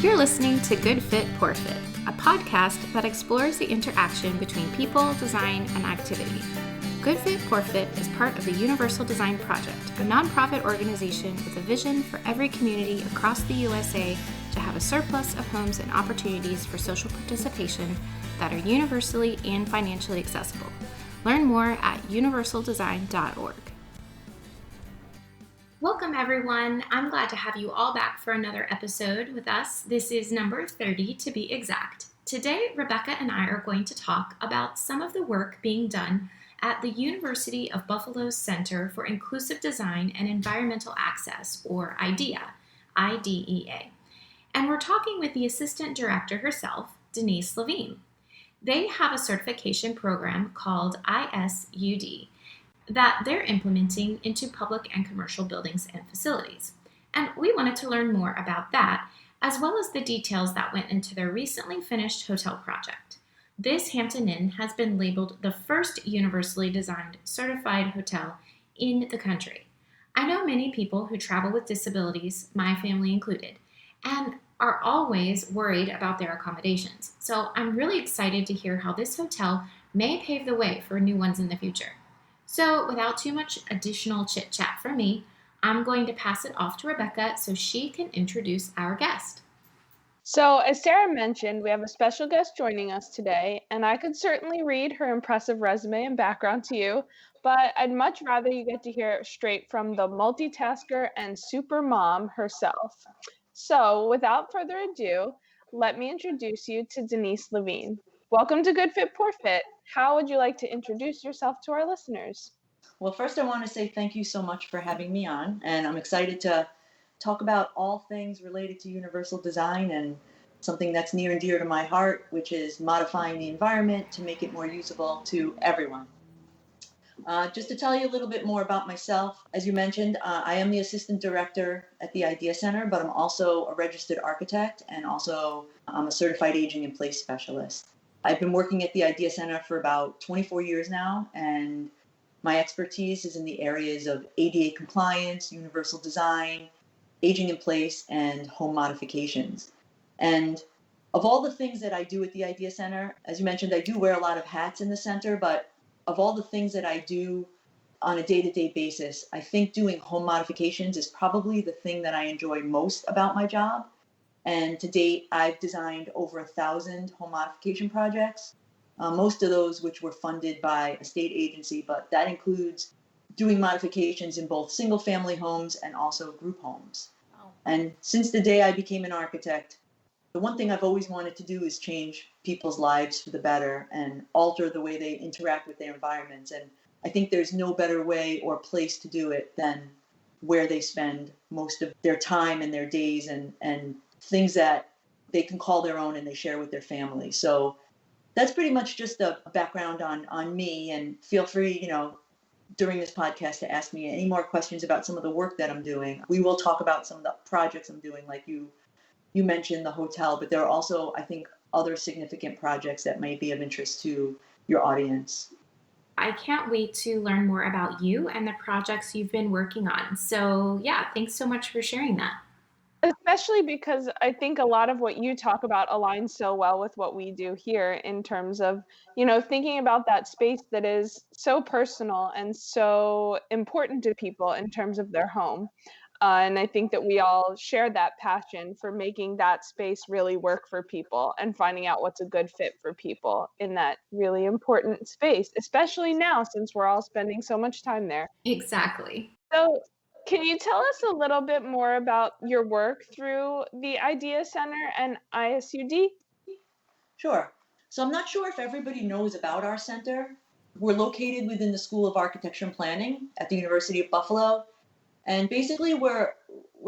You're listening to Good Fit, Poor Fit, a podcast that explores the interaction between people, design, and activity. Good Fit, Poor Fit is part of the Universal Design Project, a nonprofit organization with a vision for every community across the USA to have a surplus of homes and opportunities for social participation that are universally and financially accessible. Learn more at universaldesign.org. Welcome, everyone. I'm glad to have you all back for another episode with us. This is number 30 to be exact. Today, Rebecca and I are going to talk about some of the work being done at the University of Buffalo's Center for Inclusive Design and Environmental Access, or IDEA, IDEA. And we're talking with the assistant director herself, Danise Levine. They have a certification program called ISUD that they're implementing into public and commercial buildings and facilities. And we wanted to learn more about that, as well as the details that went into their recently finished hotel project. This Hampton Inn has been labeled the first universally designed certified hotel in the country. I know many people who travel with disabilities, my family included, and are always worried about their accommodations. So I'm really excited to hear how this hotel may pave the way for new ones in the future. So without too much additional chit-chat from me, I'm going to pass it off to Rebecca so she can introduce our guest. So, as Sarah mentioned, we have a special guest joining us today, and I could certainly read her impressive resume and background to you, but I'd much rather you get to hear it straight from the multitasker and super mom herself. So, without further ado, let me introduce you to Danise Levine. Welcome to Good Fit, Poor Fit. How would you like to introduce yourself to our listeners? Well, first I want to say thank you so much for having me on, and I'm excited to talk about all things related to universal design and something that's near and dear to my heart, which is modifying the environment to make it more usable to everyone. Just to tell you a little bit more about myself, as you mentioned, I am the assistant director at the IDEA Center, but I'm also a registered architect and also I'm a certified aging in place specialist. I've been working at the IDEA Center for about 24 years now, and my expertise is in the areas of ADA compliance, universal design, aging in place, and home modifications. And of all the things that I do at the IDEA Center, as you mentioned, I do wear a lot of hats in the center, but of all the things that I do on a day-to-day basis, I think doing home modifications is probably the thing that I enjoy most about my job. And to date, I've designed over 1,000 home modification projects, most of those which were funded by a state agency, but that includes doing modifications in both single-family homes and also group homes. Wow. And since the day I became an architect, the one thing I've always wanted to do is change people's lives for the better and alter the way they interact with their environments. And I think there's no better way or place to do it than where they spend most of their time and their days and things that they can call their own and they share with their family. So that's pretty much just a background on me, and feel free, during this podcast to ask me any more questions about some of the work that I'm doing. We will talk about some of the projects I'm doing, like you mentioned the hotel, but there are also, I think, other significant projects that may be of interest to your audience. I can't wait to learn more about you and the projects you've been working on. So yeah, thanks so much for sharing that. Especially because I think a lot of what you talk about aligns so well with what we do here in terms of, thinking about that space that is so personal and so important to people in terms of their home. And I think that we all share that passion for making that space really work for people and finding out what's a good fit for people in that really important space, especially now since we're all spending so much time there. Exactly. So, can you tell us a little bit more about your work through the IDEA Center and ISUD? Sure. So I'm not sure if everybody knows about our center. We're located within the School of Architecture and Planning at the University of Buffalo. And basically we're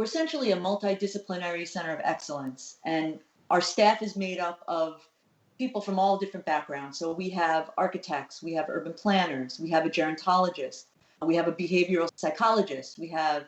essentially a multidisciplinary center of excellence. And our staff is made up of people from all different backgrounds. So we have architects, we have urban planners, we have a gerontologist, we have a behavioral psychologist, we have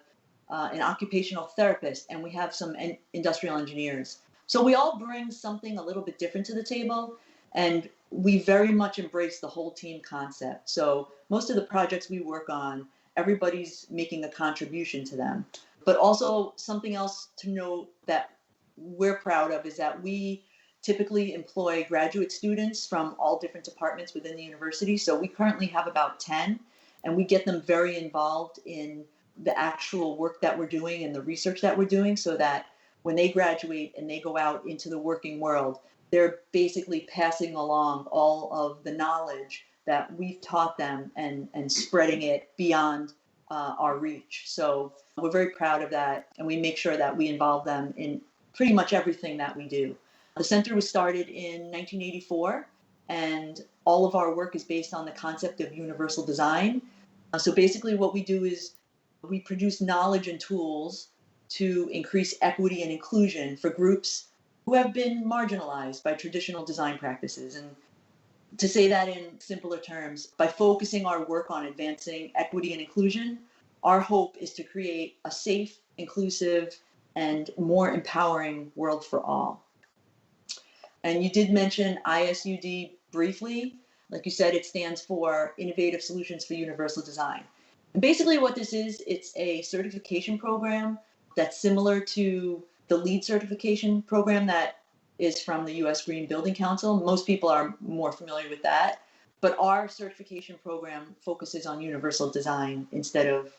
an occupational therapist, and we have some industrial engineers. So we all bring something a little bit different to the table, and we very much embrace the whole team concept. So most of the projects we work on, everybody's making a contribution to them. But also something else to note that we're proud of is that we typically employ graduate students from all different departments within the university. So we currently have about 10, and we get them very involved in the actual work that we're doing and the research that we're doing, so that when they graduate and they go out into the working world, they're basically passing along all of the knowledge that we've taught them and spreading it beyond our reach. So we're very proud of that, and we make sure that we involve them in pretty much everything that we do. The center was started in 1984, and all of our work is based on the concept of universal design. So basically what we do is we produce knowledge and tools to increase equity and inclusion for groups who have been marginalized by traditional design practices. And to say that in simpler terms, by focusing our work on advancing equity and inclusion, our hope is to create a safe, inclusive, and more empowering world for all. And you did mention ISUD briefly. Like you said, it stands for Innovative Solutions for Universal Design. And basically what this is, it's a certification program that's similar to the LEED certification program that is from the US Green Building Council. Most people are more familiar with that. But our certification program focuses on universal design instead of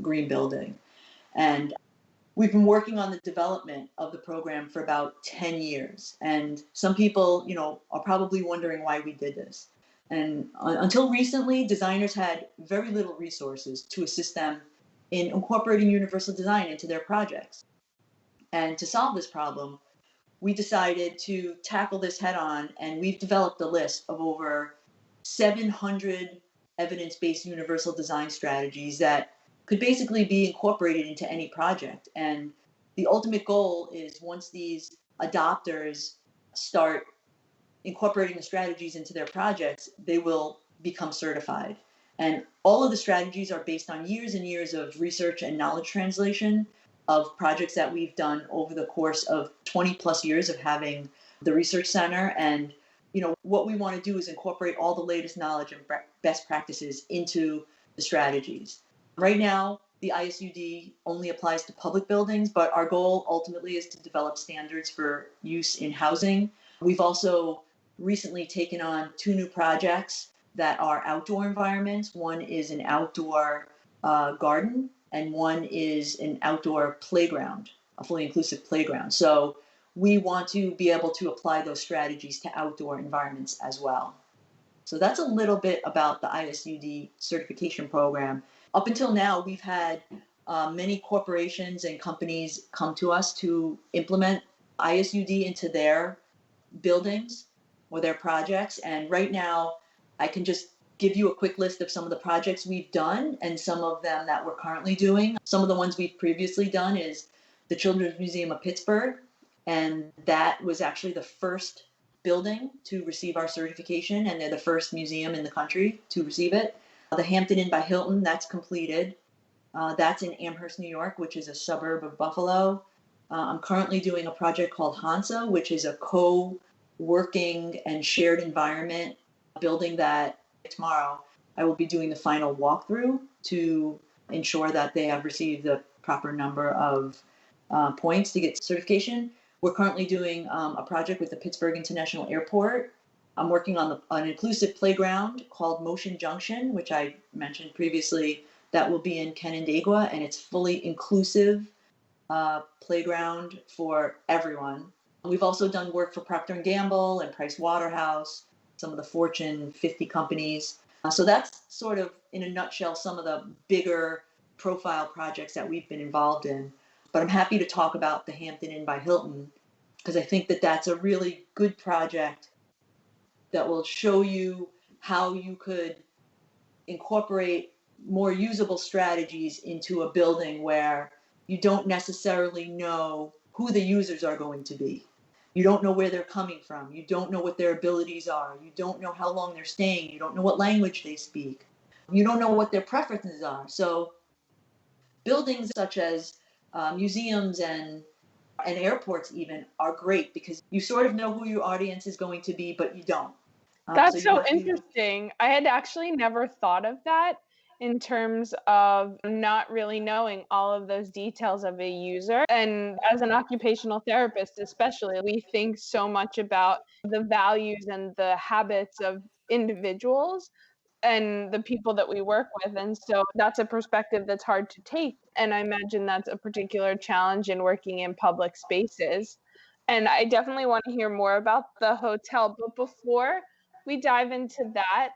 green building. And we've been working on the development of the program for about 10 years. And some people, are probably wondering why we did this. And until recently, designers had very little resources to assist them in incorporating universal design into their projects. And to solve this problem, we decided to tackle this head on, and we've developed a list of over 700 evidence-based universal design strategies that could basically be incorporated into any project. And the ultimate goal is, once these adopters start incorporating the strategies into their projects, they will become certified. And all of the strategies are based on years and years of research and knowledge translation of projects that we've done over the course of 20 plus years of having the research center. And what we want to do is incorporate all the latest knowledge and best practices into the strategies. Right now, the ISUD only applies to public buildings, but our goal ultimately is to develop standards for use in housing. We've also recently taken on 2 new projects that are outdoor environments. One is an outdoor garden, and one is an outdoor playground, a fully inclusive playground. So we want to be able to apply those strategies to outdoor environments as well. So that's a little bit about the ISUD certification program. Up until now, we've had many corporations and companies come to us to implement ISUD into their buildings or their projects. And right now, I can just give you a quick list of some of the projects we've done and some of them that we're currently doing. Some of the ones we've previously done is the Children's Museum of Pittsburgh, and that was actually the first building to receive our certification, and they're the first museum in the country to receive it. The Hampton Inn by Hilton, that's completed. That's in Amherst, New York, which is a suburb of Buffalo. I'm currently doing a project called Hansa, which is a co-working and shared environment building that tomorrow I will be doing the final walkthrough to ensure that they have received the proper number of points to get certification. We're currently doing a project with the Pittsburgh International Airport. I'm working on an inclusive playground called Motion Junction, which I mentioned previously, that will be in Canandaigua, and it's fully inclusive playground for everyone. We've also done work for Procter & Gamble and Price Waterhouse, some of the Fortune 50 companies. So that's sort of, in a nutshell, some of the bigger profile projects that we've been involved in. But I'm happy to talk about the Hampton Inn by Hilton, because I think that that's a really good project that will show you how you could incorporate more usable strategies into a building where you don't necessarily know who the users are going to be. You don't know where they're coming from. You don't know what their abilities are. You don't know how long they're staying. You don't know what language they speak. You don't know what their preferences are. So buildings such as museums and airports even are great, because you sort of know who your audience is going to be, but you don't. That's you so have to- interesting. I had actually never thought of that. in terms of not really knowing all of those details of a user. And as an occupational therapist, especially, we think so much about the values and the habits of individuals and the people that we work with. And so that's a perspective that's hard to take. And I imagine that's a particular challenge in working in public spaces. And I definitely want to hear more about the hotel. But before we dive into that,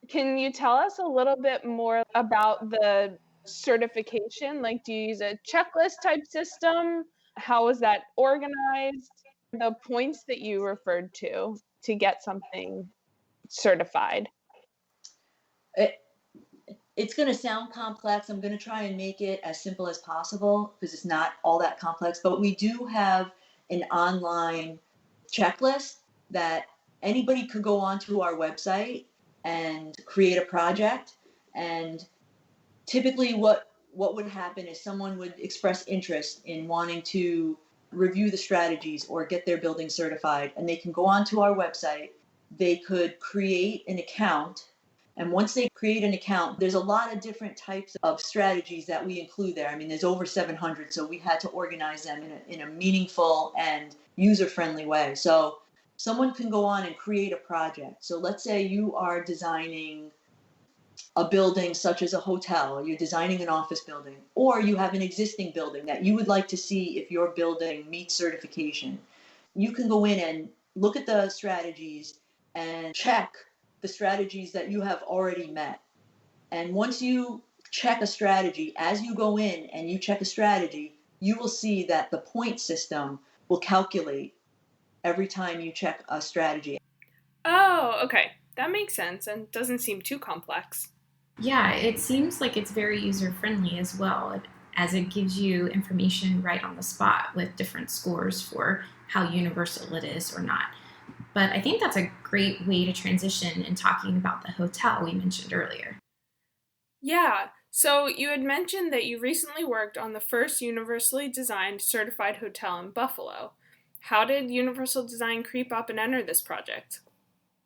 can you tell us a little bit more about the certification? Like, do you use a checklist type system? How is that organized? The points that you referred to get something certified. It, it's going to sound complex. I'm going to try and make it as simple as possible because it's not all that complex. But we do have an online checklist that anybody could go onto our website and create a project. And typically, what would happen is someone would express interest in wanting to review the strategies or get their building certified, and they can go onto our website. They could create an account, and once they create an account, there's a lot of different types of strategies that we include there. I mean, there's over 700, so we had to organize them in a meaningful and user-friendly way. So someone can go on and create a project. So let's say you are designing a building such as a hotel, you're designing an office building, or you have an existing building that you would like to see if your building meets certification. You can go in and look at the strategies and check the strategies that you have already met. And once you check a strategy, as you go in and you check a strategy, you will see that the point system will calculate every time you check a strategy. Oh, okay. That makes sense and doesn't seem too complex. Yeah, it seems like it's very user friendly as well, as it gives you information right on the spot with different scores for how universal it is or not. But I think that's a great way to transition in talking about the hotel we mentioned earlier. Yeah. So you had mentioned that you recently worked on the first universally designed certified hotel in Buffalo. How did universal design creep up and enter this project?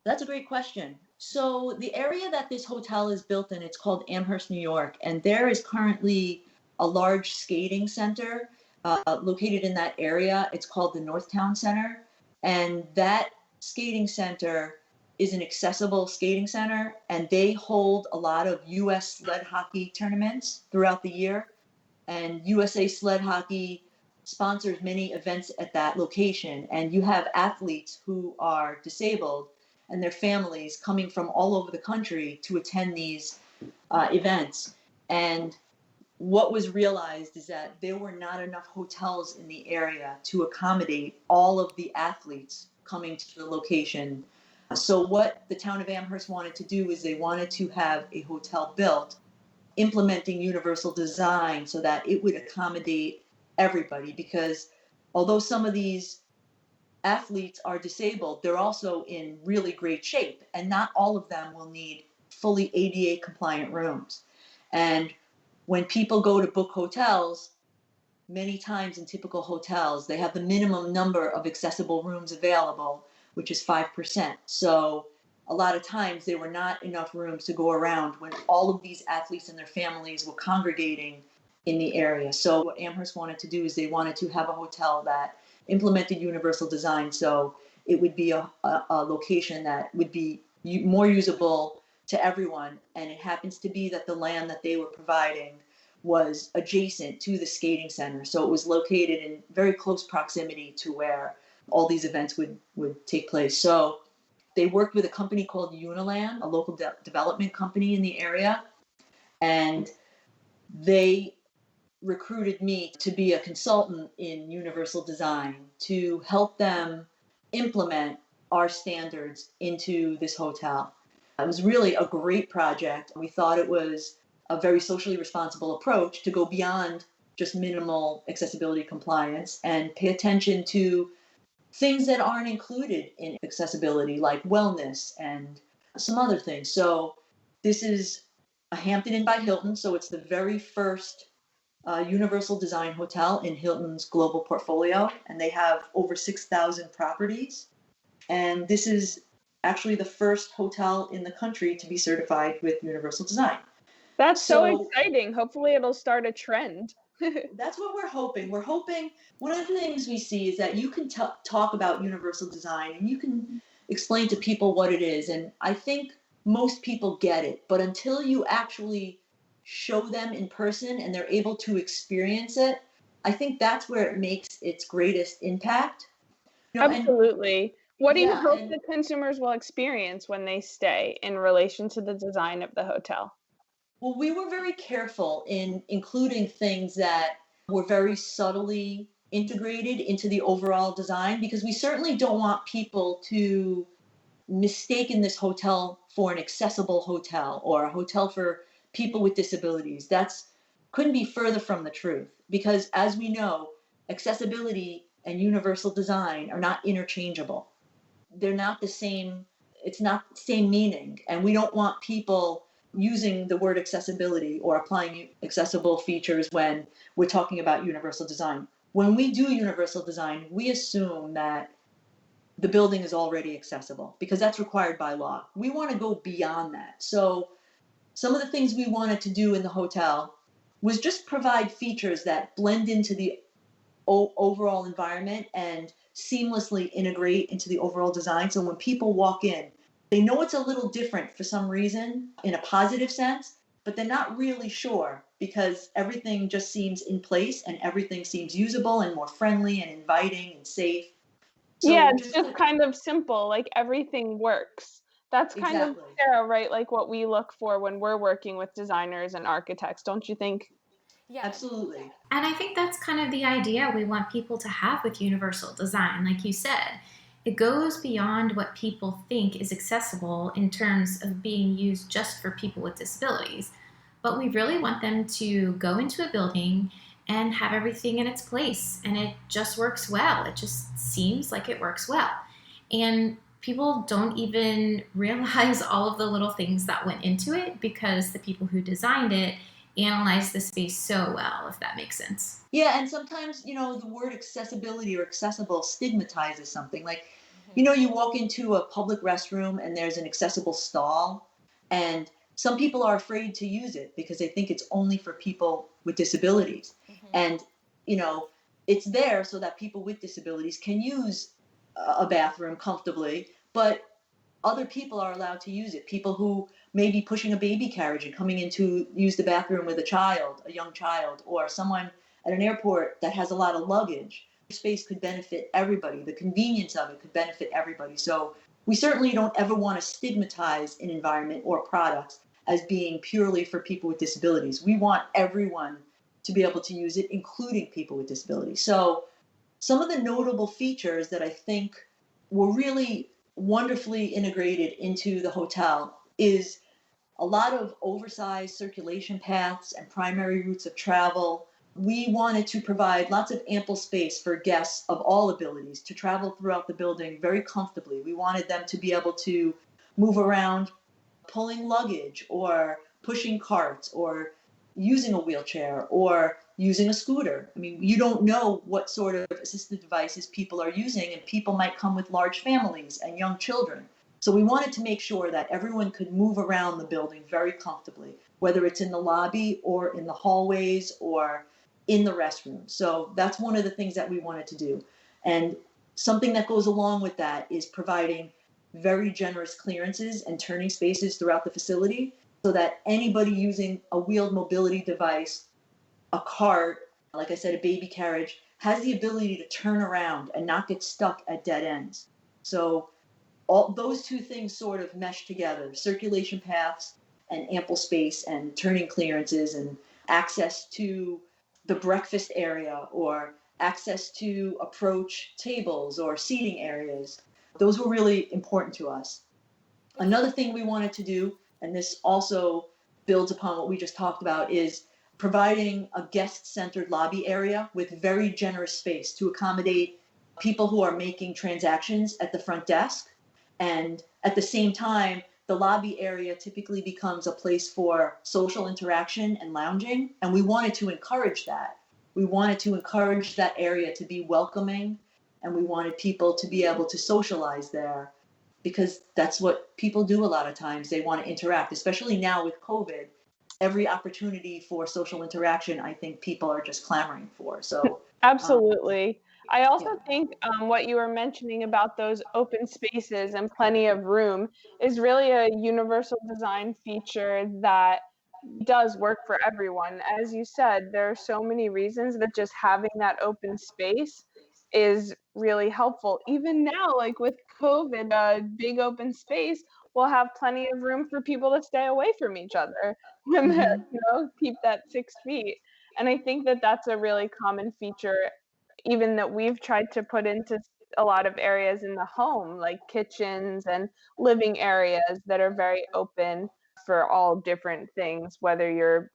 That's a great question. So the area that this hotel is built in, it's called Amherst, New York, and there is currently a large skating center located in that area. It's called the Northtown Center, and that skating center is an accessible skating center, and they hold a lot of U.S. sled hockey tournaments throughout the year, and USA Sled Hockey sponsors many events at that location, and you have athletes who are disabled and their families coming from all over the country to attend these events. And what was realized is that there were not enough hotels in the area to accommodate all of the athletes coming to the location. So what the town of Amherst wanted to do is they wanted to have a hotel built implementing universal design so that it would accommodate everybody, because although some of these athletes are disabled, they're also in really great shape, and not all of them will need fully ADA compliant rooms. And when people go to book hotels, many times in typical hotels, they have the minimum number of accessible rooms available, which is 5%. So a lot of times there were not enough rooms to go around when all of these athletes and their families were congregating in the area. So what Amherst wanted to do is they wanted to have a hotel that implemented universal design, so it would be a location that would be more usable to everyone. And it happens to be that the land that they were providing was adjacent to the skating center. So it was located in very close proximity to where all these events would take place. So they worked with a company called Uniland, a local development company in the area, and they recruited me to be a consultant in universal design to help them implement our standards into this hotel. It was really a great project. We thought it was a very socially responsible approach to go beyond just minimal accessibility compliance and pay attention to things that aren't included in accessibility, like wellness and some other things. So this is a Hampton Inn by Hilton, so it's the very first universal design hotel in Hilton's global portfolio, and they have over 6,000 properties. And this is actually the first hotel in the country to be certified with universal design. That's so So exciting. Hopefully it'll start a trend. that's what we're hoping. We're hoping one of the things we see is that you can talk about universal design and you can explain to people what it is. And I think most people get it, but until you actually show them in person and they're able to experience it, I think that's where it makes its greatest impact. And Absolutely. What do you yeah, hope and that consumers will experience when they stay in relation to the design of the hotel? well, we were very careful in including things that were very subtly integrated into the overall design because we certainly don't want people to mistake this hotel for an accessible hotel or a hotel for people with disabilities. That's couldn't be further from the truth because as we know, accessibility and universal design are not interchangeable. They're not the same, it's not the same meaning, and we don't want people using the word accessibility or applying accessible features when we're talking about universal design. When we do universal design, we assume that the building is already accessible because that's required by law. We want to go beyond that. So some of the things we wanted to do in the hotel was just provide features that blend into the overall environment and seamlessly integrate into the overall design. So when people walk in, they know it's a little different for some reason in a positive sense, but they're not really sure because everything just seems in place and everything seems usable and more friendly and inviting and safe. Yeah, So it's just just to, kind of simple, like everything works. That's kind of, exactly. Sarah, right? Like what we look for when we're working with designers and architects, don't you think? Yeah. Absolutely. And I think that's kind of the idea we want people to have with universal design. Like you said, it goes beyond what people think is accessible in terms of being used just for people with disabilities. But we really want them to go into a building and have everything in its place and it just works well. It just seems like it works well. And people don't even realize all of the little things that went into it because the people who designed it analyze the space so well, if that makes sense. Yeah, and sometimes, the word accessibility or accessible stigmatizes something. Like, Mm-hmm. you walk into a public restroom and there's an accessible stall, and some people are afraid to use it because they think it's only for people with disabilities. Mm-hmm. And, you know, it's there so that people with disabilities can use a bathroom comfortably, but other people are allowed to use it. People who may be pushing a baby carriage and coming in to use the bathroom with a child, a young child, or someone at an airport that has a lot of luggage. Space could benefit everybody. The convenience of it could benefit everybody. So we certainly don't ever want to stigmatize an environment or products as being purely for people with disabilities. We want everyone to be able to use it, including people with disabilities. So some of the notable features that I think were really wonderfully integrated into the hotel is a lot of oversized circulation paths and primary routes of travel. We wanted to provide lots of ample space for guests of all abilities to travel throughout the building very comfortably. We wanted them to be able to move around pulling luggage or pushing carts or using a wheelchair or using a scooter. I mean, you don't know what sort of assistive devices people are using, and people might come with large families and young children. So we wanted to make sure that everyone could move around the building very comfortably, whether it's in the lobby or in the hallways or in the restroom. So that's one of the things that we wanted to do. And something that goes along with that is providing very generous clearances and turning spaces throughout the facility so that anybody using a wheeled mobility device, a cart, like I said, a baby carriage, has the ability to turn around and not get stuck at dead ends. So all those two things sort of mesh together: circulation paths and ample space and turning clearances and access to the breakfast area or access to approach tables or seating areas. Those were really important to us. Another thing we wanted to do, and this also builds upon what we just talked about, is providing a guest-centered lobby area with very generous space to accommodate people who are making transactions at the front desk. And at the same time, the lobby area typically becomes a place for social interaction and lounging. And we wanted to encourage that. We wanted to encourage that area to be welcoming, and we wanted people to be able to socialize there because that's what people do a lot of times. They want to interact, especially now with COVID. every opportunity for social interaction, I think people are just clamoring for. So, um, Absolutely. I also yeah. think what you were mentioning about those open spaces and plenty of room is really a universal design feature that does work for everyone. As you said, there are so many reasons that just having that open space is really helpful. Even now, like with COVID, a big open space will have plenty of room for people to stay away from each other and Hmm. keep that 6 feet. And I think that that's a really common feature, even that we've tried to put into a lot of areas in the home, like kitchens and living areas that are very open for all different things, whether you're,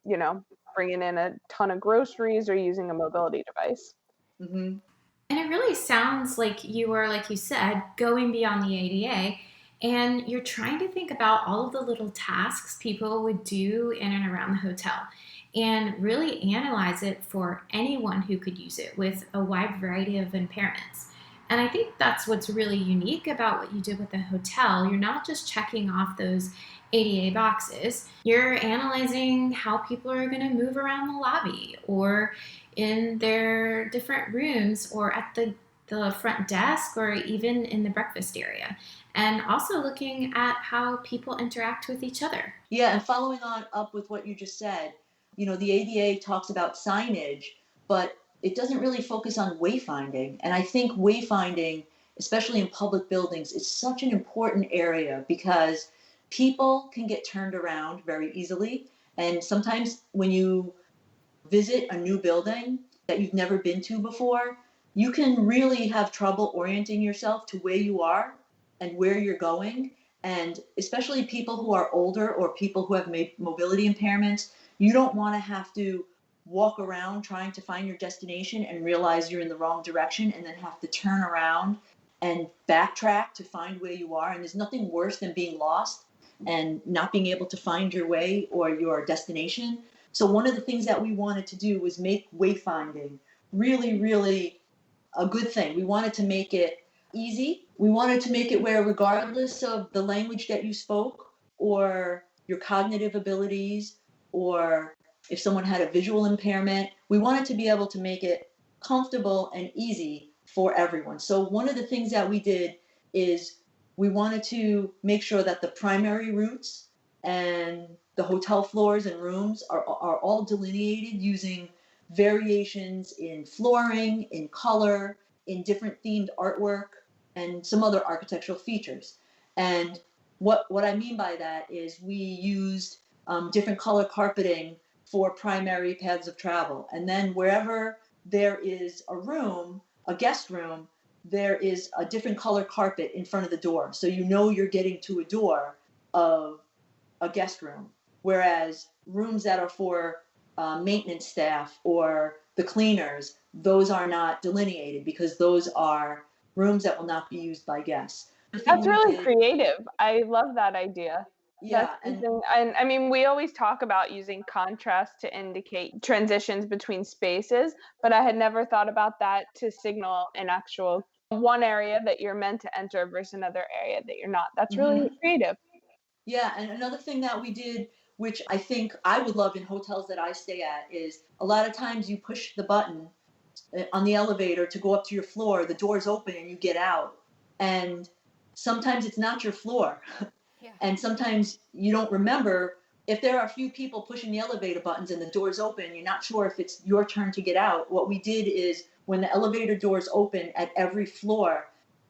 bringing in a ton of groceries or using a mobility device. Hmm. And it really sounds like you are, like you said, going beyond the ADA and you're trying to think about all of the little tasks people would do in and around the hotel and really analyze it for anyone who could use it with a wide variety of impairments. And I think that's what's really unique about what you did with the hotel. You're not just checking off those ADA boxes, you're analyzing how people are going to move around the lobby or in their different rooms or at the front desk or even in the breakfast area. And also looking at how people interact with each other. Yeah, and following on up with what you just said, the ADA talks about signage, but it doesn't really focus on wayfinding. And I think wayfinding, especially in public buildings, is such an important area because people can get turned around very easily. And sometimes when you visit a new building that you've never been to before, you can really have trouble orienting yourself to where you are and where you're going. And especially people who are older or people who have mobility impairments, you don't want to have to walk around trying to find your destination and realize you're in the wrong direction and then have to turn around and backtrack to find where you are. And there's nothing worse than being lost and not being able to find your way or your destination. So one of the things that we wanted to do was make wayfinding really, really a good thing. We wanted to make it easy. We wanted to make it where, regardless of the language that you spoke or your cognitive abilities, or if someone had a visual impairment, we wanted to be able to make it comfortable and easy for everyone. So one of the things that we did is we wanted to make sure that the primary routes and the hotel floors and rooms are all delineated using variations in flooring, in color, in different themed artwork, and some other architectural features. And what I mean by that is we used different color carpeting for primary paths of travel. And then wherever there is a room, a guest room, there is a different color carpet in front of the door. So you know you're getting to a door of a guest room. Whereas rooms that are for maintenance staff or the cleaners, those are not delineated because those are rooms that will not be used by guests. The thing That's we really did, creative. I love that idea. That's yeah, and something, and I mean, we always talk about using contrast to indicate transitions between spaces, but I had never thought about that to signal an actual one area that you're meant to enter versus another area that you're not. That's really mhm. creative. Yeah, and another thing that we did, which I think I would love in hotels that I stay at, is a lot of times you push the button on the elevator to go up to your floor, the doors open and you get out. And sometimes it's not your floor. Yeah. And sometimes you don't remember if there are a few people pushing the elevator buttons and the doors open, you're not sure if it's your turn to get out. What we did is when the elevator doors open at every floor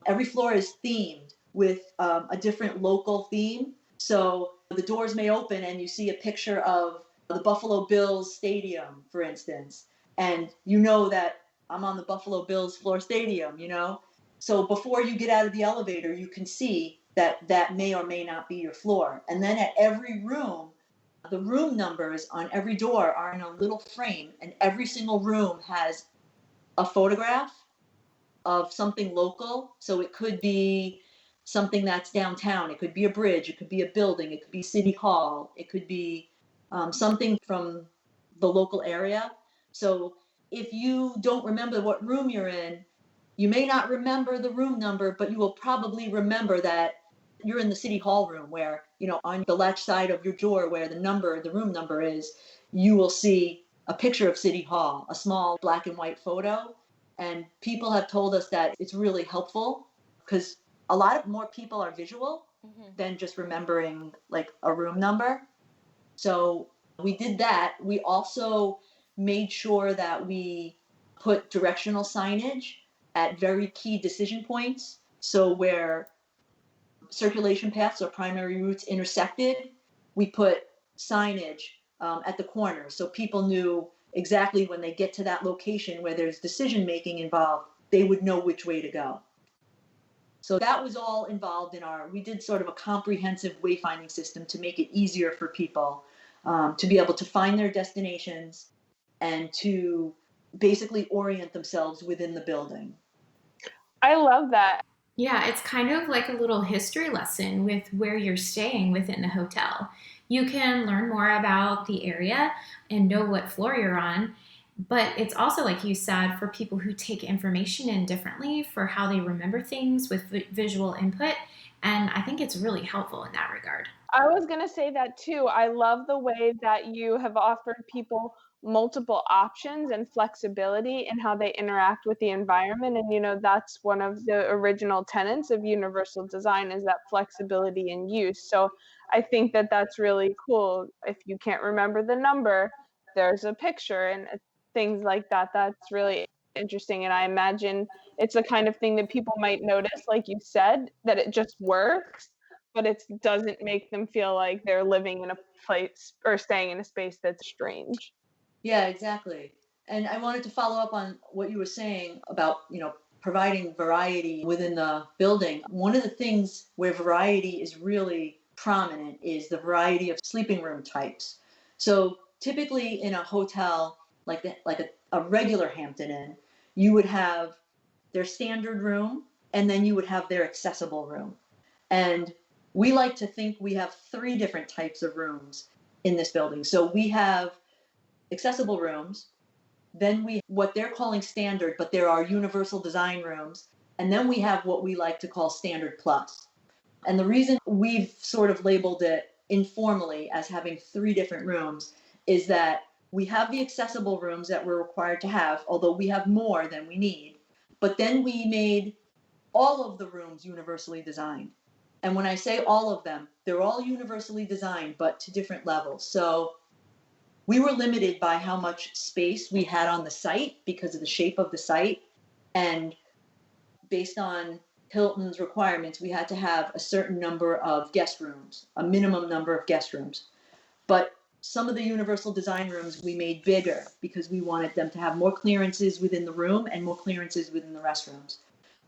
is themed with a different local theme. So the doors may open and you see a picture of the Buffalo Bills stadium, for instance, and you know that I'm on the Buffalo Bills floor stadium. So before you get out of the elevator, you can see that that may or may not be your floor. And then at every room, the room numbers on every door are in a little frame, and every single room has a photograph of something local. So it could be something that's downtown, it could be a bridge, it could be a building, it could be City Hall, it could be something from the local area. So if you don't remember what room you're in, you may not remember the room number, but you will probably remember that you're in the city hall room where, on the left side of your door where the room number is, you will see a picture of City Hall, a small black and white photo. And people have told us that it's really helpful because a lot of more people are visual than just remembering like a room number. So we did that. We also made sure that we put directional signage at very key decision points. So where circulation paths or primary routes intersected, we put signage at the corner so people knew exactly when they get to that location where there's decision making involved, they would know which way to go. So that was all involved we did sort of a comprehensive wayfinding system to make it easier for people to be able to find their destinations and to basically orient themselves within the building. I love that. Yeah, it's kind of like a little history lesson with where you're staying within the hotel. You can learn more about the area and know what floor you're on, but it's also, like you said, for people who take information in differently for how they remember things with visual input. And I think it's really helpful in that regard. I was going to say that too. I love the way that you have offered people multiple options and flexibility in how they interact with the environment. And, that's one of the original tenets of universal design is that flexibility in use. So I think that that's really cool. If you can't remember the number, there's a picture and things like that. That's really interesting. And I imagine it's the kind of thing that people might notice, like you said, that it just works, but it doesn't make them feel like they're living in a place or staying in a space that's strange. Yeah, exactly. And I wanted to follow up on what you were saying about, providing variety within the building. One of the things where variety is really prominent is the variety of sleeping room types. So typically in a hotel like a regular Hampton Inn, you would have their standard room and then you would have their accessible room. And we like to think we have three different types of rooms in this building. So we have accessible rooms, then we what they're calling standard, but there are universal design rooms, and then we have what we like to call standard plus. And the reason we've sort of labeled it informally as having three different rooms is that we have the accessible rooms that we're required to have, although we have more than we need. But then we made all of the rooms universally designed. And when I say all of them, they're all universally designed, but to different levels. So we were limited by how much space we had on the site because of the shape of the site. And based on Hilton's requirements, we had to have a certain number of guest rooms, a minimum number of guest rooms. But some of the universal design rooms we made bigger because we wanted them to have more clearances within the room and more clearances within the restrooms.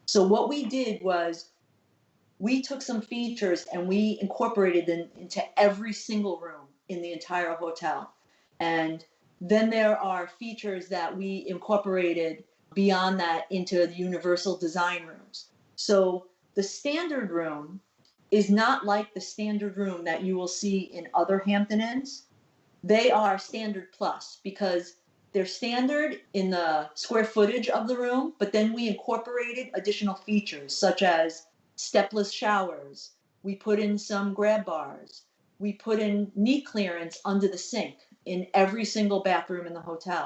So what we did was we took some features and we incorporated them into every single room in the entire hotel. And then there are features that we incorporated beyond that into the universal design rooms. So the standard room is not like the standard room that you will see in other Hampton Inns. They are standard plus because they're standard in the square footage of the room, but then we incorporated additional features such as stepless showers. We put in some grab bars. We put in knee clearance under the sink in every single bathroom in the hotel.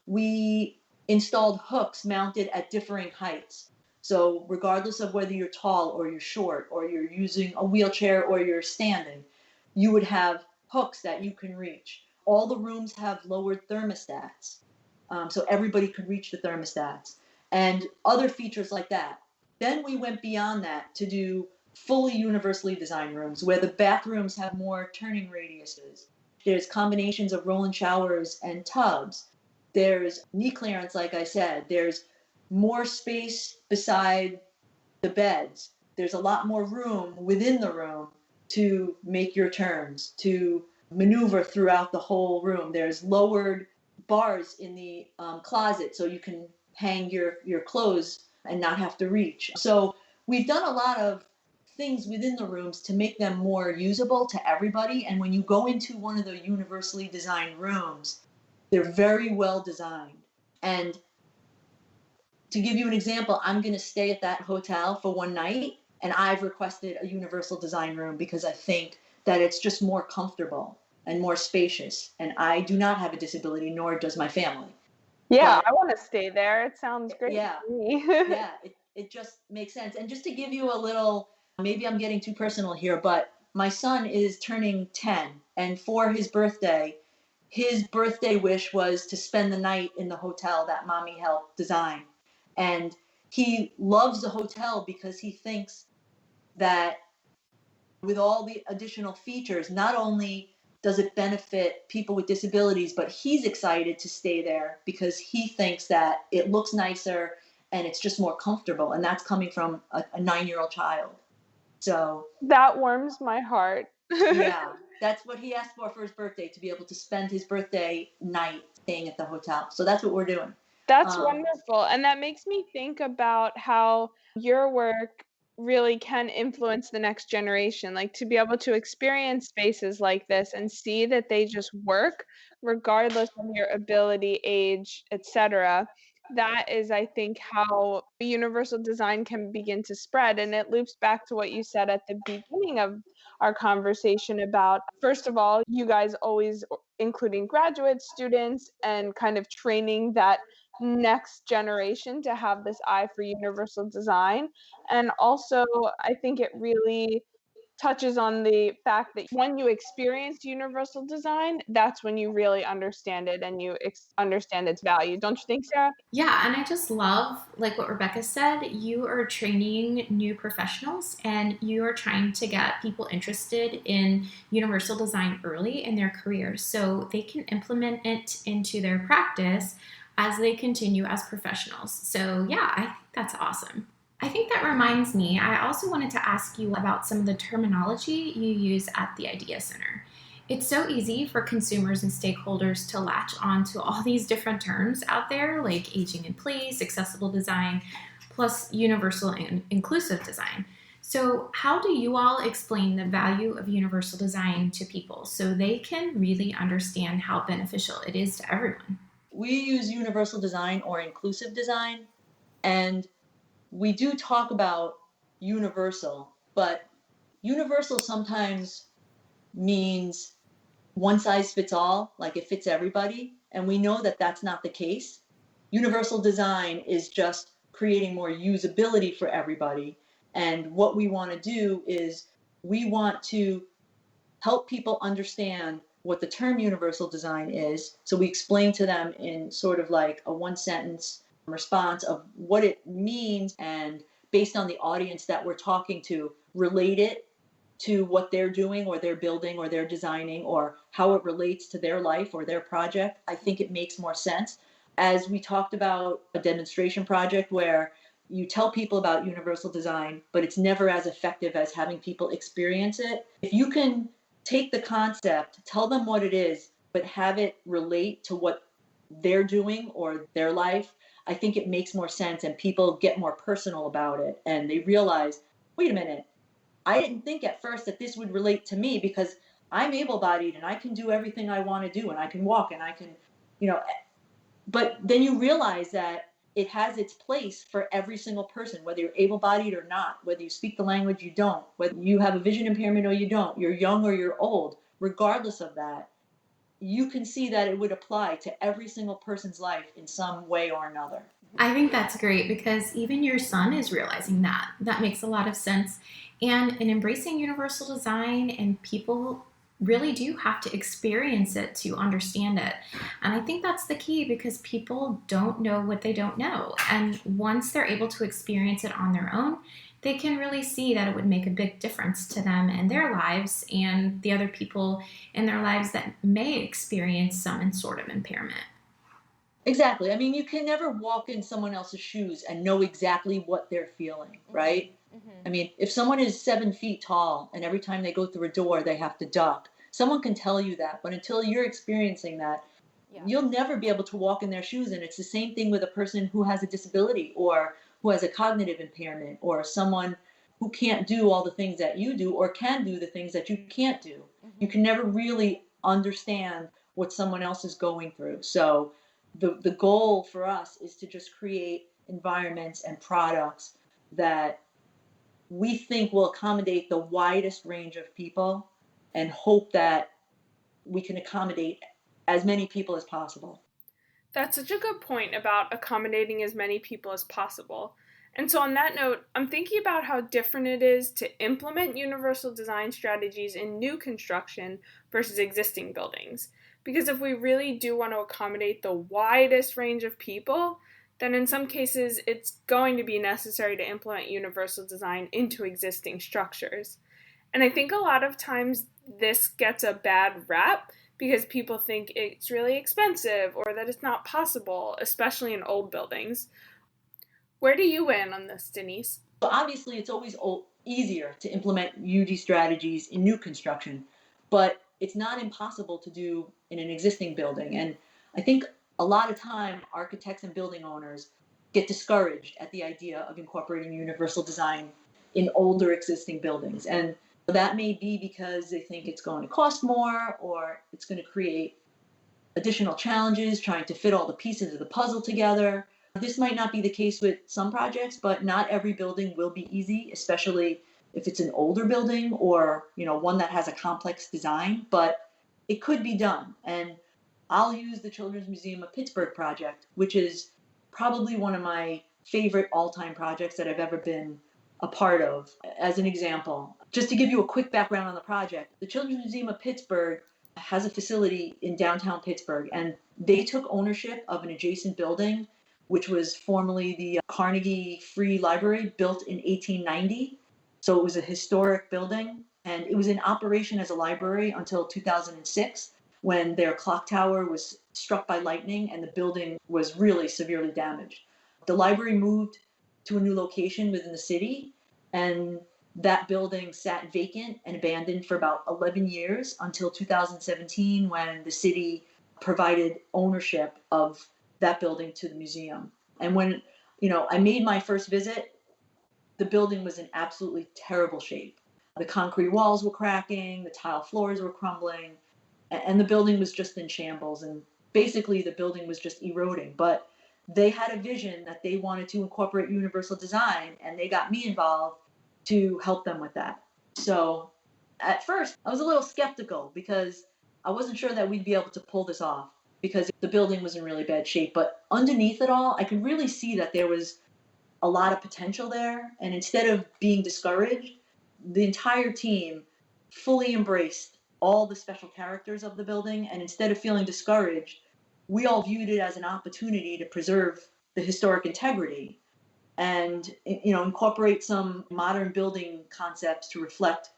We installed hooks mounted at differing heights. So regardless of whether you're tall or you're short or you're using a wheelchair or you're standing, you would have hooks that you can reach. All the rooms have lowered thermostats, so everybody could reach the thermostats and other features like that. Then we went beyond that to do fully universally designed rooms where the bathrooms have more turning radiuses. There's combinations of roll-in showers and tubs. There's knee clearance, like I said. There's more space beside the beds. There's a lot more room within the room to make your turns, to maneuver throughout the whole room. There's lowered bars in the closet so you can hang your clothes and not have to reach. So we've done a lot of things within the rooms to make them more usable to everybody. And when you go into one of the universally designed rooms, they're very well designed. And to give you an example, I'm going to stay at that hotel for one night And I've requested a universal design room because I think that it's just more comfortable and more spacious. And I do not have a disability, nor does my family. Yeah, But I want to stay there. It sounds great yeah, to me. yeah, it just makes sense. And just to give you a little, maybe I'm getting too personal here, but my son is turning 10, and for his birthday wish was to spend the night in the hotel that mommy helped design. And he loves the hotel because he thinks that with all the additional features, not only does it benefit people with disabilities, but he's excited to stay there because he thinks that it looks nicer and it's just more comfortable. And that's coming from a 9-year-old child. So, That warms my heart. yeah, that's what he asked for his birthday, to be able to spend his birthday night staying at the hotel. So that's what we're doing. That's Um, wonderful. And that makes me think about how your work really can influence the next generation. Like to be able to experience spaces like this and see that they just work regardless of your ability, age, etc. That is, I think, how universal design can begin to spread. And it loops back to what you said at the beginning of our conversation about, first of all, you guys always including graduate students and kind of training that next generation to have this eye for universal design. And also, I think it really touches on the fact that when you experience universal design, that's when you really understand it and you understand its value. Don't you think, Sarah? Yeah, and I just love, like what Rebecca said, you are training new professionals and you are trying to get people interested in universal design early in their careers so they can implement it into their practice as they continue as professionals. So, yeah, I think that's awesome. I think that reminds me, I also wanted to ask you about some of the terminology you use at the Idea Center. It's so easy for consumers and stakeholders to latch on to all these different terms out there, like aging in place, accessible design, plus universal and inclusive design. So, how do you all explain the value of universal design to people so they can really understand how beneficial it is to everyone? we use universal design or inclusive design, and we do talk about universal, but universal sometimes means one size fits all, like it fits everybody. And we know that that's not the case. Universal design is just creating more usability for everybody. And what we want to do is we want to help people understand what the term universal design is. So we explain to them in sort of like a one sentence response of what it means, and based on the audience that we're talking to, relate it to what they're doing or they're building or they're designing or how it relates to their life or their project. I think it makes more sense. As we talked about a demonstration project where you tell people about universal design, but it's never as effective as having people experience it. If you can take the concept, tell them what it is, but have it relate to what they're doing or their life, I think it makes more sense and people get more personal about it and they realize, wait a minute, I didn't think at first that this would relate to me because I'm able bodied and I can do everything I want to do and I can walk and I can, you know, but then you realize that it has its place for every single person, whether you're able bodied or not, whether you speak the language you don't, whether you have a vision impairment or you don't, you're young or you're old, regardless of that, you can see that it would apply to every single person's life in some way or another. I think that's great because even your son is realizing that. That makes a lot of sense. And in embracing universal design, and people really do have to experience it to understand it. And I think that's the key because people don't know what they don't know. And once they're able to experience it on their own, they can really see that it would make a big difference to them and their lives and the other people in their lives that may experience some sort of impairment. Exactly. I mean, you can never walk in someone else's shoes and know exactly what they're feeling, right? I mean, if someone is 7 feet tall and every time they go through a door, they have to duck, someone can tell you that. But until you're experiencing that, you'll never be able to walk in their shoes. And it's the same thing with a person who has a disability or who has a cognitive impairment or someone who can't do all the things that you do or can do the things that you can't do. You can never really understand what someone else is going through. So the goal for us is to just create environments and products that we think will accommodate the widest range of people and hope that we can accommodate as many people as possible. That's such a good point about accommodating as many people as possible. And so, on that note, I'm thinking about how different it is to implement universal design strategies in new construction versus existing buildings. Because if we really do want to accommodate the widest range of people, then in some cases it's going to be necessary to implement universal design into existing structures. And I think a lot of times this gets a bad rap because people think it's really expensive or that it's not possible, especially in old buildings. Where do you win on this, Danise? So obviously, it's always easier to implement UD strategies in new construction, but it's not impossible to do in an existing building. And I think a lot of time architects and building owners get discouraged at the idea of incorporating universal design in older existing buildings. And that may be because they think it's going to cost more or it's going to create additional challenges trying to fit all the pieces of the puzzle together. This might not be the case with some projects, but not every building will be easy, especially if it's an older building or, one that has a complex design, but it could be done. And I'll use the Children's Museum of Pittsburgh project, which is probably one of my favorite all-time projects that I've ever been a part of, as an example. Just to give you a quick background on the project, the Children's Museum of Pittsburgh has a facility in downtown Pittsburgh, and they took ownership of an adjacent building, which was formerly the Carnegie Free Library, built in 1890. So it was a historic building, and it was in operation as a library until 2006, when their clock tower was struck by lightning and the building was really severely damaged. The library moved to a new location within the city, and that building sat vacant and abandoned for about 11 years until 2017, when the city provided ownership of that building to the museum. And when, I made my first visit, the building was in absolutely terrible shape. The concrete walls were cracking, the tile floors were crumbling, and the building was just in shambles. And basically the building was just eroding. But they had a vision that they wanted to incorporate universal design, and they got me involved to help them with that. So at first, I was a little skeptical because I wasn't sure that we'd be able to pull this off because the building was in really bad shape. But underneath it all, I could really see that there was a lot of potential there. And instead of being discouraged, the entire team fully embraced all the special characters of the building. And instead of feeling discouraged, we all viewed it as an opportunity to preserve the historic integrity and incorporate some modern building concepts to reflect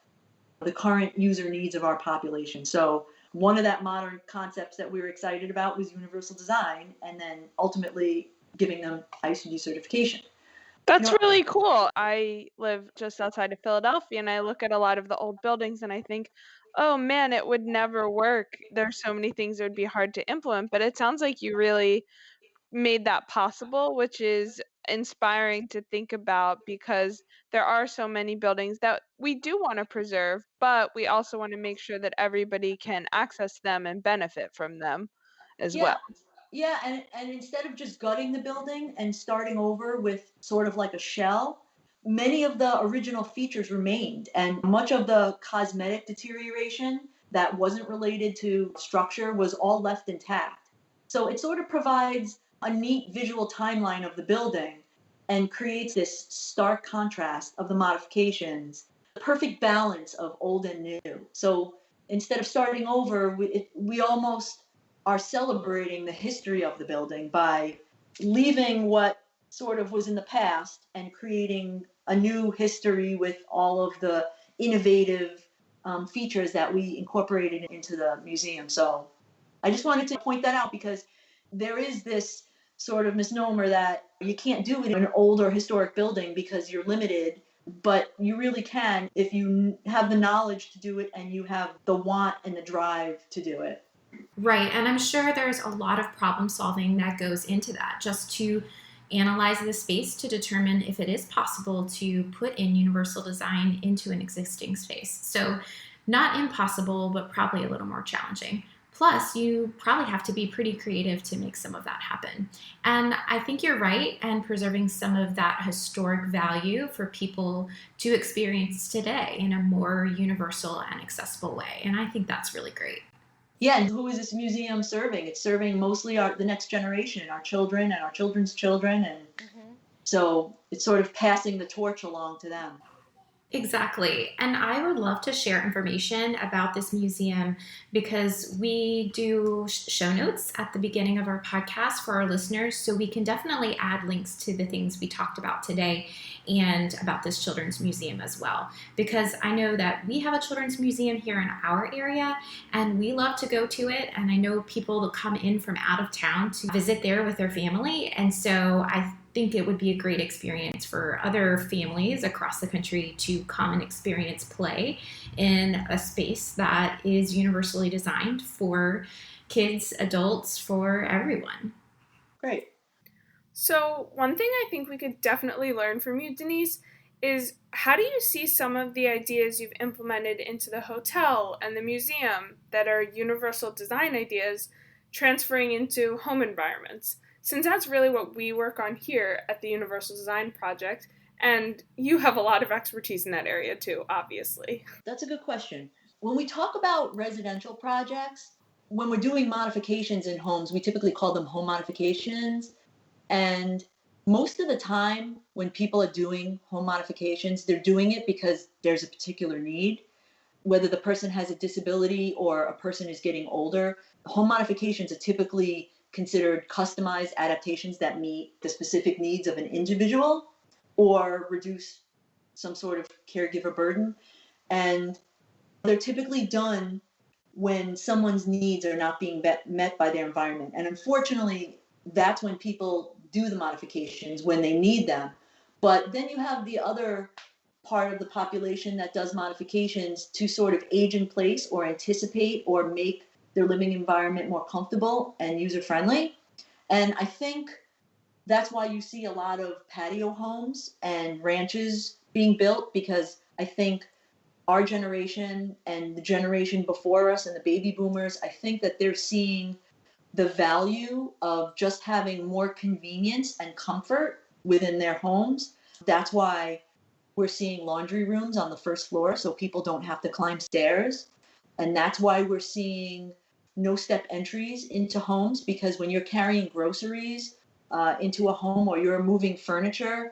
the current user needs of our population. So one of that modern concepts that we were excited about was universal design, and then ultimately giving them ICD certification. That's really cool. I live just outside of Philadelphia, and I look at a lot of the old buildings and I think, oh man, it would never work. There's so many things that would be hard to implement, but it sounds like you really made that possible, which is inspiring to think about because there are so many buildings that we do want to preserve, but we also want to make sure that everybody can access them and benefit from them as Yeah. well. Yeah, and instead of just gutting the building and starting over with sort of like a shell, many of the original features remained, and much of the cosmetic deterioration that wasn't related to structure was all left intact. So it sort of provides a neat visual timeline of the building and creates this stark contrast of the modifications, the perfect balance of old and new. So instead of starting over, we almost are celebrating the history of the building by leaving what sort of was in the past and creating a new history with all of the innovative features that we incorporated into the museum. So I just wanted to point that out because there is this sort of misnomer that you can't do it in an old or historic building because you're limited, but you really can if you have the knowledge to do it and you have the want and the drive to do it. Right, and I'm sure there's a lot of problem solving that goes into that, just to analyze the space to determine if it is possible to put in universal design into an existing space. So not impossible, but probably a little more challenging. Plus, you probably have to be pretty creative to make some of that happen. And I think you're right, and preserving some of that historic value for people to experience today in a more universal and accessible way. And I think that's really great. Yeah, and who is this museum serving? It's serving mostly the next generation, our children and our children's children, and so it's sort of passing the torch along to them. Exactly. And I would love to share information about this museum because we do show notes at the beginning of our podcast for our listeners. So we can definitely add links to the things we talked about today and about this children's museum as well. Because I know that we have a children's museum here in our area and we love to go to it. And I know people that come in from out of town to visit there with their family. And so I think it would be a great experience for other families across the country to come and experience play in a space that is universally designed for kids, adults, for everyone. Great. So one thing I think we could definitely learn from you, Danise, is how do you see some of the ideas you've implemented into the hotel and the museum that are universal design ideas transferring into home environments? Since that's really what we work on here at the Universal Design Project, and you have a lot of expertise in that area too, obviously. That's a good question. When we talk about residential projects, when we're doing modifications in homes, we typically call them home modifications. And most of the time, when people are doing home modifications, they're doing it because there's a particular need. Whether the person has a disability or a person is getting older, home modifications are typically considered customized adaptations that meet the specific needs of an individual or reduce some sort of caregiver burden. And they're typically done when someone's needs are not being met by their environment. And unfortunately, that's when people do the modifications, when they need them. But then you have the other part of the population that does modifications to sort of age in place or anticipate or make their living environment more comfortable and user friendly. And I think that's why you see a lot of patio homes and ranches being built, because I think our generation and the generation before us and the baby boomers, I think that they're seeing the value of just having more convenience and comfort within their homes. That's why we're seeing laundry rooms on the first floor so people don't have to climb stairs. And that's why we're seeing no step entries into homes, because when you're carrying groceries into a home or you're moving furniture,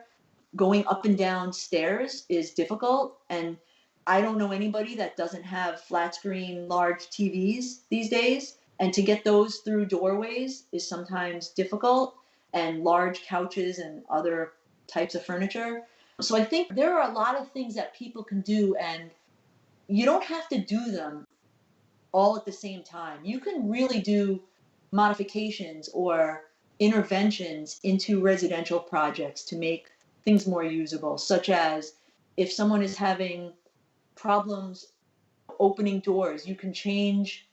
going up and down stairs is difficult. And I don't know anybody that doesn't have flat screen large TVs these days. And to get those through doorways is sometimes difficult, and large couches and other types of furniture. So I think there are a lot of things that people can do, and you don't have to do them all at the same time. You can really do modifications or interventions into residential projects to make things more usable, such as if someone is having problems opening doors, you can change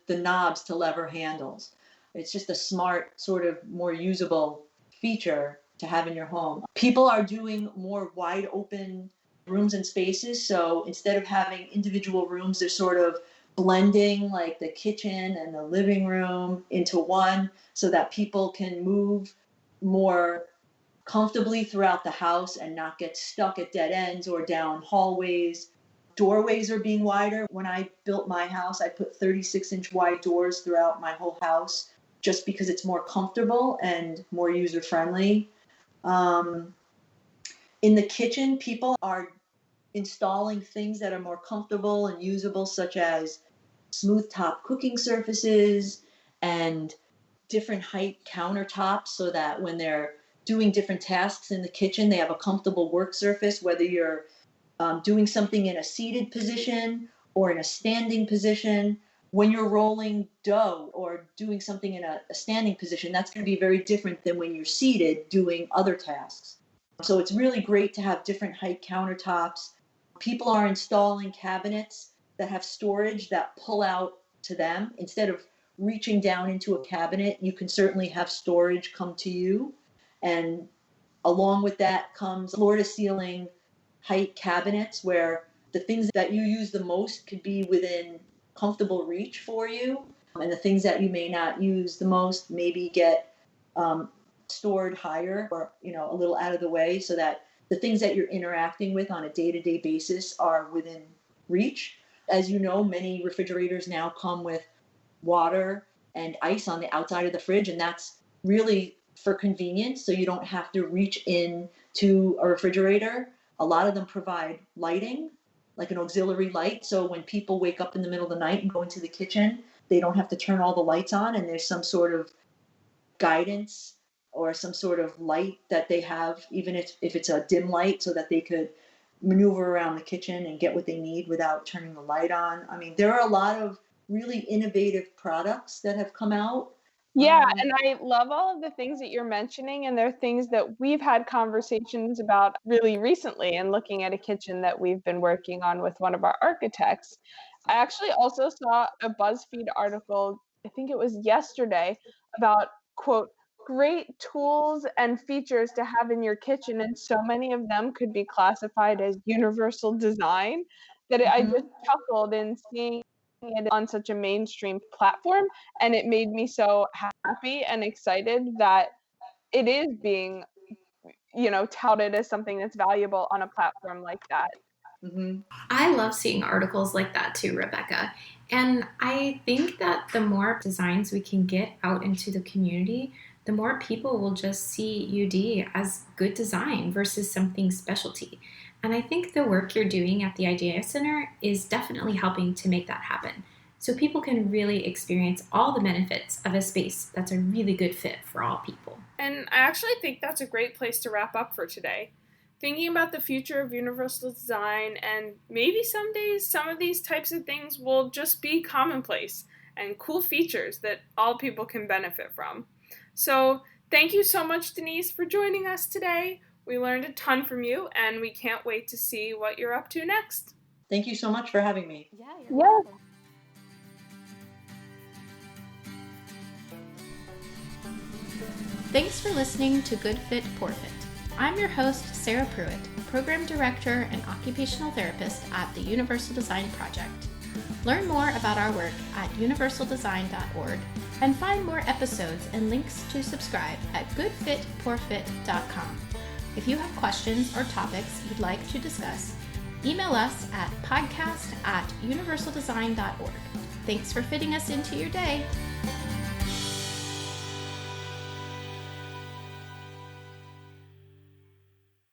the knobs to lever handles. It's just a smart, sort of more usable feature to have in your home. People are doing more wide open rooms and spaces. So instead of having individual rooms, they're sort of blending like the kitchen and the living room into one so that people can move more comfortably throughout the house and not get stuck at dead ends or down hallways. Doorways are being wider. When I built my house, I put 36-inch wide doors throughout my whole house just because it's more comfortable and more user friendly. Um, in the kitchen, people are installing things that are more comfortable and usable, such as smooth top cooking surfaces and different height countertops, so that when they're doing different tasks in the kitchen, they have a comfortable work surface, whether you're doing something in a seated position or in a standing position. When you're rolling dough or doing something in a standing position, that's going to be very different than when you're seated doing other tasks. So it's really great to have different height countertops. People are installing cabinets that have storage that pull out to them. Instead of reaching down into a cabinet, you can certainly have storage come to you. And along with that comes floor to ceiling height cabinets where the things that you use the most could be within comfortable reach for you. And the things that you may not use the most maybe get stored higher or, a little out of the way so that the things that you're interacting with on a day-to-day basis are within reach. As you know, many refrigerators now come with water and ice on the outside of the fridge, and that's really for convenience, so you don't have to reach in to a refrigerator. A lot of them provide lighting, like an auxiliary light, so when people wake up in the middle of the night and go into the kitchen, they don't have to turn all the lights on, and there's some sort of guidance or some sort of light that they have, even if it's a dim light, so that they could maneuver around the kitchen and get what they need without turning the light on. I mean, there are a lot of really innovative products that have come out. Yeah, and I love all of the things that you're mentioning, and they're things that we've had conversations about really recently and looking at a kitchen that we've been working on with one of our architects. I actually also saw a BuzzFeed article, I think it was yesterday, about, quote, great tools and features to have in your kitchen, and so many of them could be classified as universal design that I just chuckled in seeing it on such a mainstream platform, and it made me so happy and excited that it is being, touted as something that's valuable on a platform like that. Mm-hmm. I love seeing articles like that too, Rebecca. And I think that the more designs we can get out into the community, the more people will just see UD as good design versus something specialty. And I think the work you're doing at the Idea Center is definitely helping to make that happen. So people can really experience all the benefits of a space that's a really good fit for all people. And I actually think that's a great place to wrap up for today. Thinking about the future of universal design, and maybe some days some of these types of things will just be commonplace and cool features that all people can benefit from. So thank you so much, Danise, for joining us today. We learned a ton from you, and we can't wait to see what you're up to next. Thank you so much for having me. Yeah, you're welcome. Thanks for listening to Good Fit, Poor Fit. I'm your host, Sarah Pruitt, Program Director and Occupational Therapist at the Universal Design Project. Learn more about our work at universaldesign.org and find more episodes and links to subscribe at goodfitpoorfit.com. If you have questions or topics you'd like to discuss, email us at podcast@universaldesign.org. Thanks for fitting us into your day.